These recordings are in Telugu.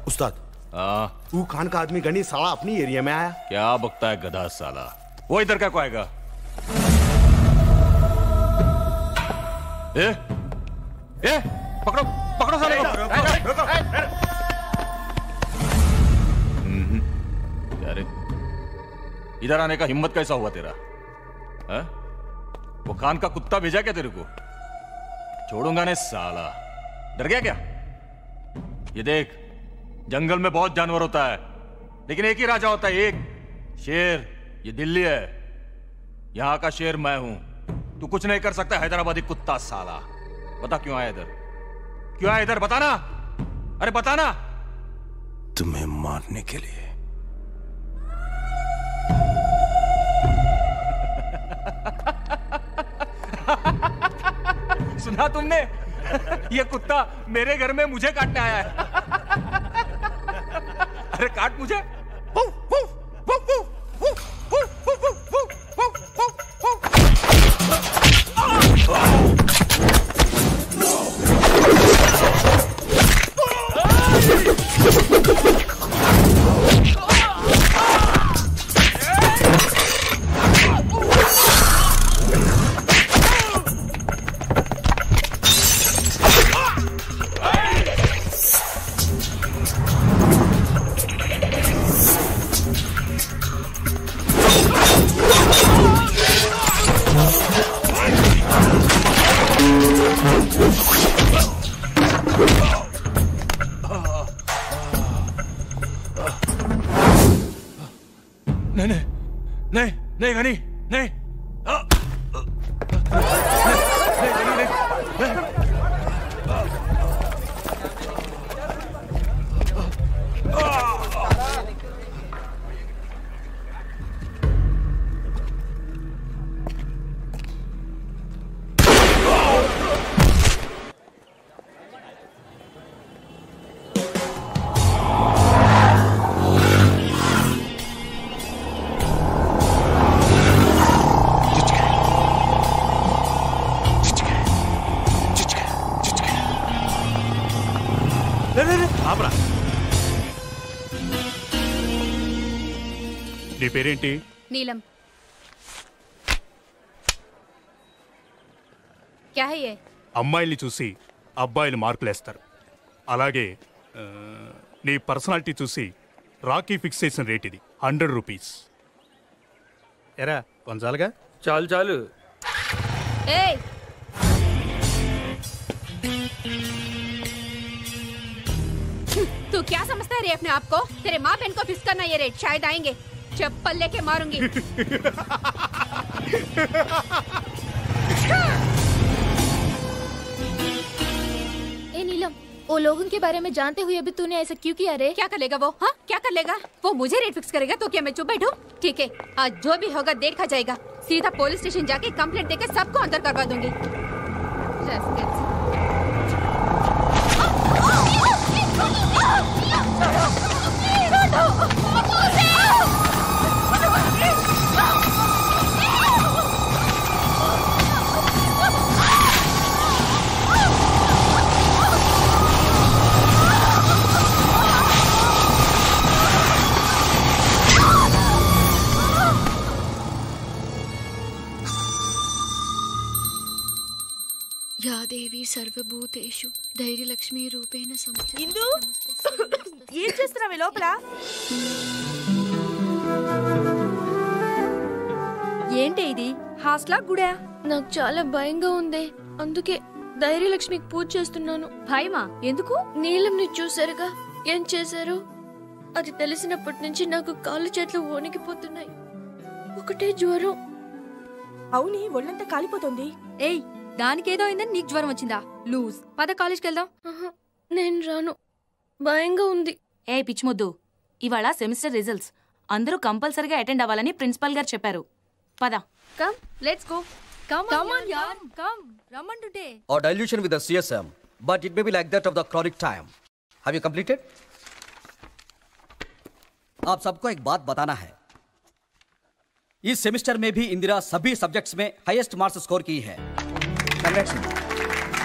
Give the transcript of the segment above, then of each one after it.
उस्ताद वो खान का आदमी गनी साला अपनी एरिया में आया। क्या बकता है गधा साला, वो इधर क्या को आएगा? ए पकड़ो पकड़ो साले को। अरे इधर आने का हिम्मत कैसा हुआ तेरा? है? वो खान का कुत्ता भेजा क्या तेरे को? छोड़ूंगा नहीं साला, डर गया क्या? ये देख, जंगल में बहुत जानवर होता है लेकिन एक ही राजा होता है, एक शेर। ये दिल्ली है, यहां का शेर मैं हूं। तू कुछ नहीं कर सकता हैदराबादी कुत्ता साला। बता क्यों आया इधर? क्यों आया इधर? बताना, अरे बताना। तुम्हें मारने के लिए। सुना तुमने? ये कुत्ता मेरे घर में मुझे काटने आया है। अरे काट मुझे। नहीं गनी, नहीं। నీ పేరేంటి? नीलम। क्या है ये? అమ్మాయిల్ని చూసి అబ్బాయిలు మార్కులేస్తారు. అలాగే నీ పర్సనాలిటీ చూసి రాకీ ఫిక్సేషన్ రేట్ ఇది 100 రూపీస్. ఎరా కొంచాలుగా? చాలు చాలు. ए! तू क्या समझता है रे अपने आप को? तेरे माँ बहन को फिक्स करना ये रेट, शायद आएंगे। चप्पल लेके मारूंगी। ए नीलम, वो लोगों के बारे में जानते हुए भी तूने ऐसा क्यों किया रे? क्या कर लेगा वो? हाँ क्या कर लेगा वो? मुझे रेट फिक्स करेगा तो क्या मैं चुप बैठूं? ठीक है, आज जो भी होगा देखा जाएगा। सीधा पुलिस स्टेशन जाके कंप्लेंट देकर सबको अंदर करवा दूंगी। या देवी सर्वभूतेषु ధైర్యలక్ష్మి రూపేణ సంస్థిత. ఇందు ఏం చేస్తున్నావే లోపల? ఏంటి ఇది? హాస్టలా గుడా? నాకు చాలా భయంగా ఉంది, అందుకే ధైర్యలక్ష్మికి పూజ చేస్తున్నాను. భయమా? ఎందుకు? నీలంని చూసారుగా ఏం చేశారు? అది తెలిసినప్పటి నుంచి నాకు కాళ్ళు చేతులు వణికిపోతున్నాయి. ఒకటే జ్వరం. అవుని ఒళ్ళంతా కాలిపోతుంది. ఏయ్, దానికేదో అయిందని నీకు జ్వరం వచ్చిందా? లూజ్. పద కాలేజ్కి వెళ్దాం. నేను రాను, భయంగా ఉంది. ఏ పిచ్చిమొద్దు, ఇవాళ సెమిస్టర్ రిజల్ట్స్, అందరూ కంపల్సరీగా అటెండ్ అవ్వాలని ప్రిన్సిపల్ గారు చెప్పారు. పద. Come, let's go. Come on, yaar, come. రమ్మంటుంటే. Or dilution with the CSM, but it may be like that of the chronic time. Have you completed? आप सबको एक बात बताना है, इस सेमेस्टर में भी इंदिरा सभी सब्जेक्ट्स में हाईएस्ट मार्क्स स्कोर की है.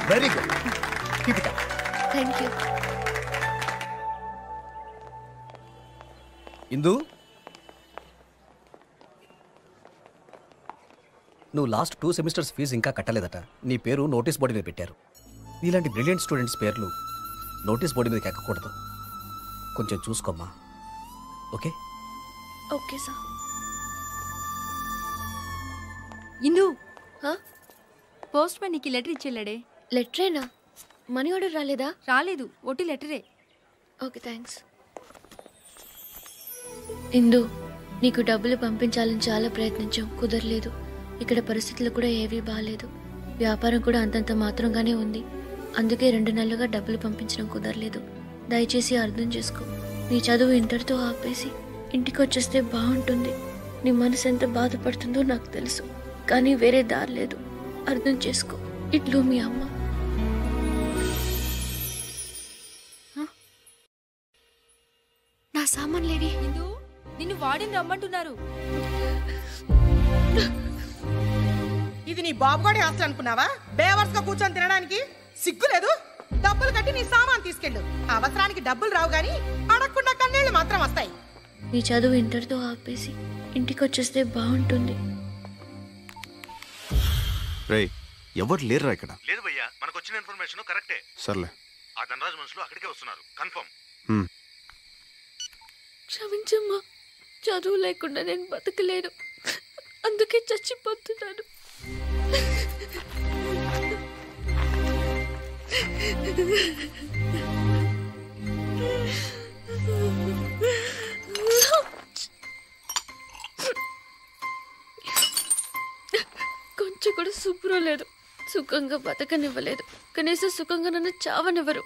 Very good, keep it up. Thank you. Indu, నువ్వు లాస్ట్ 2 సెమిస్టర్స్ ఫీజు ఇంకా కట్టలేదట. నీ పేరు నోటీస్ బోర్డు మీద పెట్టారు. నీలాంటి బ్రిలియంట్ స్టూడెంట్స్ పేర్లు నోటీస్ బోర్డు మీదకి ఎక్కకూడదు. కొంచెం చూసుకోమ్మా. ఓకే? Okay sir. ఇందు, హా? పోస్ట్ మ్యాన్ నీకు లెటర్ ఇచ్చేళ్ళాడే. లెటరేనా? మనీ ఆర్డర్ రాలేదా? రాలేదు, ఒట్టి లెటరే. Okay, thanks. ఇందు, నీకు డబ్బులు పంపించాలని చాలా ప్రయత్నించాం, కుదరలేదు. ఇక్కడ పరిస్థితులు కూడా ఏవీ బాగాలేదు. వ్యాపారం కూడా అంతంత మాత్రంగానే ఉంది. అందుకే 2 నెలలుగా డబ్బులు పంపించడం కుదరలేదు. దయచేసి అర్థం చేసుకో. నీ చదువు ఇంటర్తో ఆపేసి ఇంటికి వచ్చేస్తే బాగుంటుంది. నీ మనసు ఎంత బాధపడుతుందో నాకు తెలుసు, కానీ వేరే దారి లేదు. అర్థం చేసుకో. ఇట్లు మీ అమ్మ. నా సామాన్లేవి? ఇందు, నిన్ను వాడిని రమ్మంటున్నారు. ఇది నీ బాబుగాడి హాస్టల్ అనుకున్నావా? బేవర్స్ గా కూర్చొని తినడానికి సిగ్గు లేదు? డబ్బులు కట్టి నీ సామాన్ తీసుకెళ్ళు. అవసరానికి డబ్బులు రావు గాని అడగకుండా కన్నీళ్లు మాత్రం వస్తాయి. నీ చదువు ఇంటర్తో ఆపేసి ఇంటికి వచ్చేస్తే బాగుంటుంది. రేయ్, ఎవరు లేరురా ఇక్కడ? లేదు భయ్యా, మనకు వచ్చిన ఇన్ఫర్మేషన్ కరెక్టే. సర్లే. ఆ ధనరాజు మనుషులు అక్కడికే వస్తున్నారు, కన్ఫర్మ్. క్షమించమ్మా, చదువు లేకుండా నేను బతకలేను, అందుకే చచ్చిపోతున్నాను. కొంచెం కూడా శుభ్రం లేదు. సుఖంగా బతకనివ్వలేదు. కనీసం సుఖంగా నన్ను చావనివ్వరు.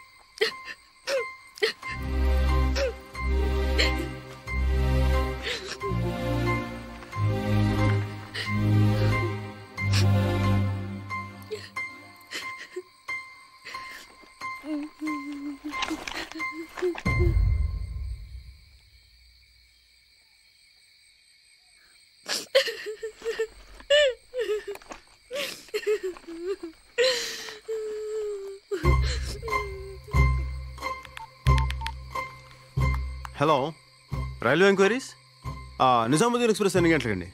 Hello, railway enquiries. Nizamuddin express ఎన్ని గంటలకండి?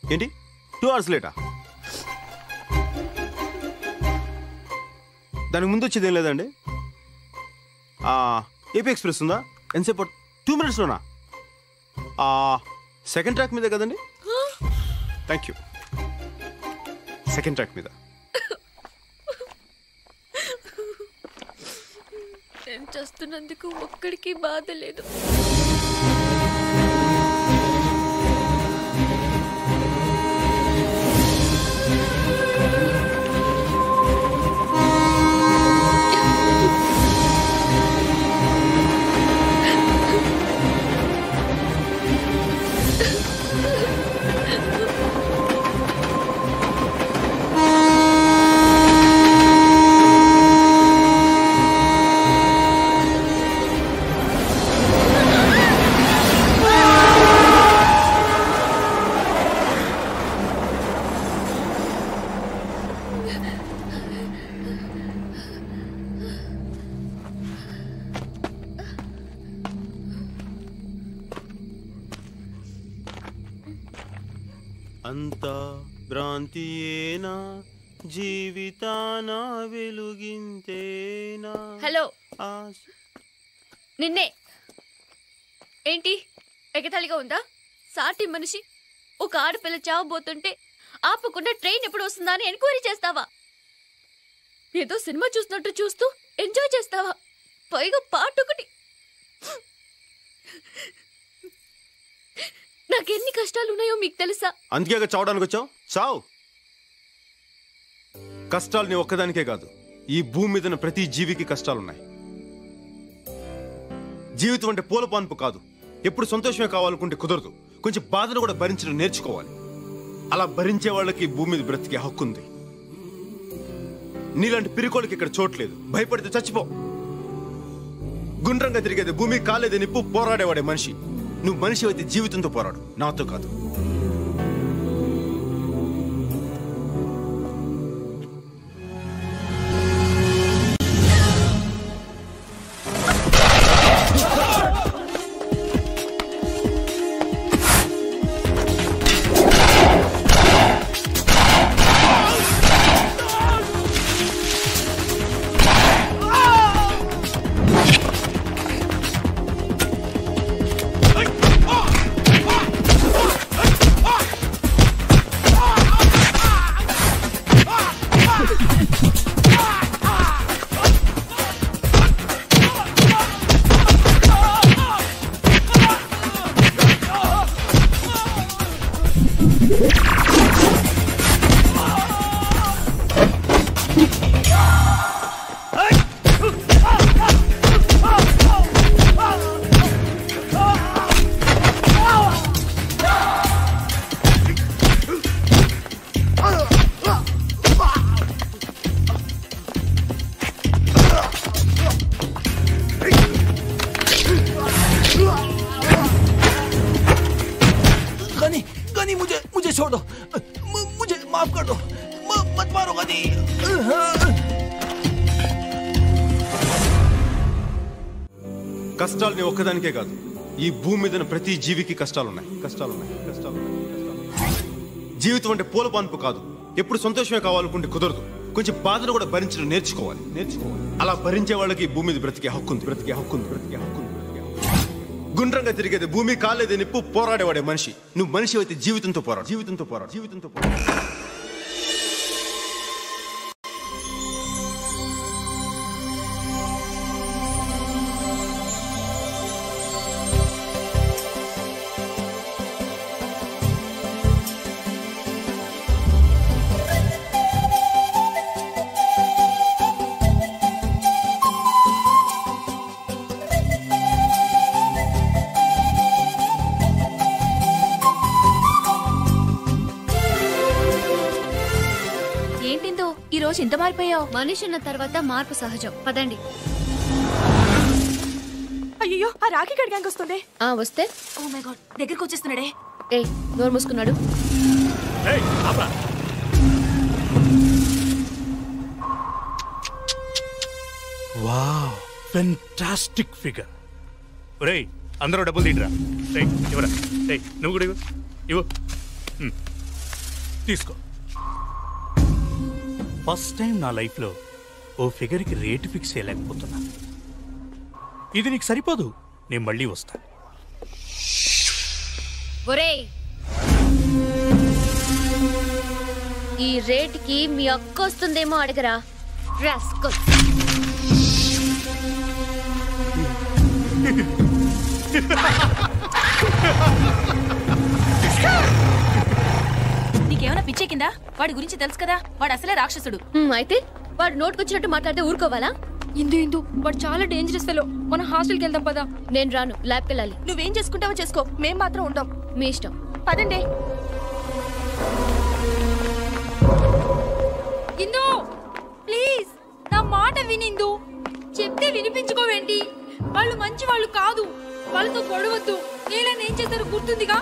ఏంటి 2 hours లేటా? దానికి ముందు వచ్చేది ఏం లేదండి. ఏపీ ఎక్స్ప్రెస్ ఉందా? ఎంతసేపు? 2 minutesలోనా? సెకండ్ ట్రాక్ మీద కదండి? Thank you. సెకండ్ ట్రాక్ మీద. నేను చేస్తున్నందుకు ఒక్కడికి బాధ లేదు. అంతా భ్రాంతియేనా, జీవితాన వెలుగింతేనా? హలో, నిన్నే. ఏంటి ఎగతాళిగా ఉందా? సాటి మనిషి ఒక ఆడపిల్ల చావబోతుంటే ఆపకుండా ట్రైన్ ఎప్పుడు వస్తుందా అని ఎంక్వైరీ చేస్తావా? ఏదో సినిమా చూసినట్టు చూస్తూ ఎంజాయ్ చేస్తావా? పైగా పాటొకటి. నాకెన్ని కష్టాలు ఉన్నాయో మీకు తెలుసా? అందుకే చావడానికి వచ్చావు. చావు. కష్టాలు నీ ఒక్కదానికే కాదు, ఈ భూమి మీద ప్రతి జీవికి కష్టాలున్నాయి. జీవితం అంటే పూల పాన్పు కాదు. ఎప్పుడు సంతోషమే కావాలనుకుంటే కుదరదు. కొంచెం బాధను కూడా భరించడం నేర్చుకోవాలి. అలా భరించే వాళ్ళకి భూమి మీద బ్రతికే హక్కు ఉంది. నీలాంటి పిరికోళ్ళకి ఇక్కడ చోట్లేదు. భయపడితే చచ్చిపో. గుండ్రంగా తిరిగేది భూమి, కాలేదే నిప్పు, పోరాడేవాడే మనిషి. నువ్వు మనిషి అయితే జీవితంతో పోరాడు, నాతో కాదు. मुझे छोड़ दो, मुझे माफ कर दो, मत मारो गनी। కష్టాలని ఒక్కదానికే కాదు, ఈ భూమి మీద ప్రతి జీవికి కష్టాలున్నాయి. జీవితం అంటే పూల పాన్పు కాదు. ఎప్పుడు సంతోషమే కావాలనుకుంటే కుదరదు. కొంచెం బాధను కూడా భరించడం నేర్చుకోవాలి. అలా భరించే వాళ్ళకి భూమి మీద బ్రతికే హక్కు ఉంది. గుండ్రంగా తిరిగేది భూమి, కాలేదే నిప్పు, పోరాడేవాడే మనిషి. నువ్వు మనిషి అయితే జీవితంతో పోరాడు. ఇంత మారిపోయావు. మనిషి ఉన్న తర్వాత మార్పు సహజం. పదండి. అయ్యో, ఆ రాఖీ గడి గ్యాంగ్ వస్తుంది. వస్తే ఓ మై గాడ్, దగ్గరికి వచ్చేస్తున్నాడే. ఏయ్, నోరు మూసుకున్నాడు. Wow, fantastic figure. ఒరేయ్, అందరూ డబ్బులు తీయరా. ఇవ్వరా. నువ్వు కూడా ఇవ్వు. తీసుకో. ఫస్ట్ టైం నా లైఫ్లో ఓ ఫిగర్కి రేటు ఫిక్స్ చేయలేకపోతున్నా. ఇది నీకు సరిపోదు, నేను మళ్ళీ వస్తా. ఒరేయ్, ఈ రేటుకి మీ అక్క వస్తుందేమో అడగరా. రాస్కల్. నీకేమైనా పిచ్చే కింద? వాడి గురించి తెలుసు కదా, వాడు అసలే రాక్షసుడు. అయితే వాడు నోటుకొచ్చినట్టు మాట్లాడితే ఊరుకోవాలా? ఇందు వాడు చాలా డేంజరస్ ఫెలో. మన హాస్టల్కి వెళ్దాం పదా. నేను రాను, ల్యాబ్కి వెళ్ళాలి. నువ్వేం చేసుకుంటావో చేసుకో, మేం మాత్రం ఉంటాం. మీ ఇష్టం. పదండి. ఇందు, ప్లీజ్ నా మాట వినిందు. చెప్తే వినిపించుకోవేంటి? వాళ్ళు మంచి వాళ్ళు కాదు, వాళ్ళతో గొడవద్దు. నేలని ఏం చేశారో గుర్తుందిగా.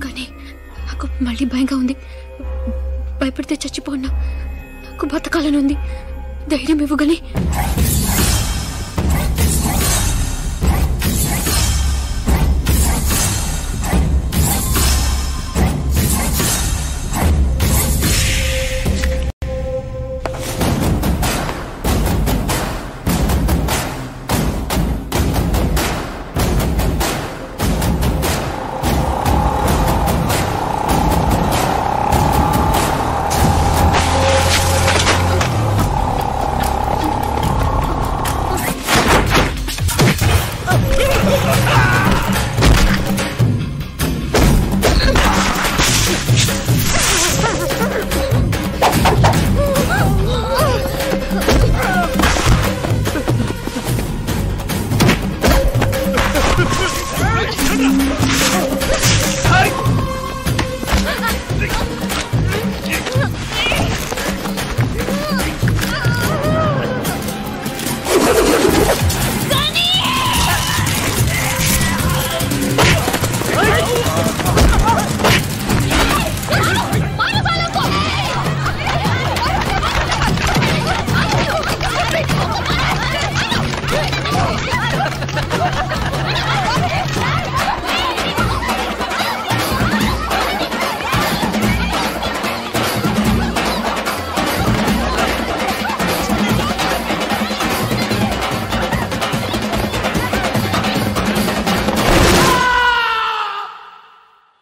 కానీ నాకు మళ్ళీ భయంగా ఉంది. భయపడితే చచ్చిపోన్నా. నాకు బతకాలని ఉంది. ధైర్యం ఇవ్వగని.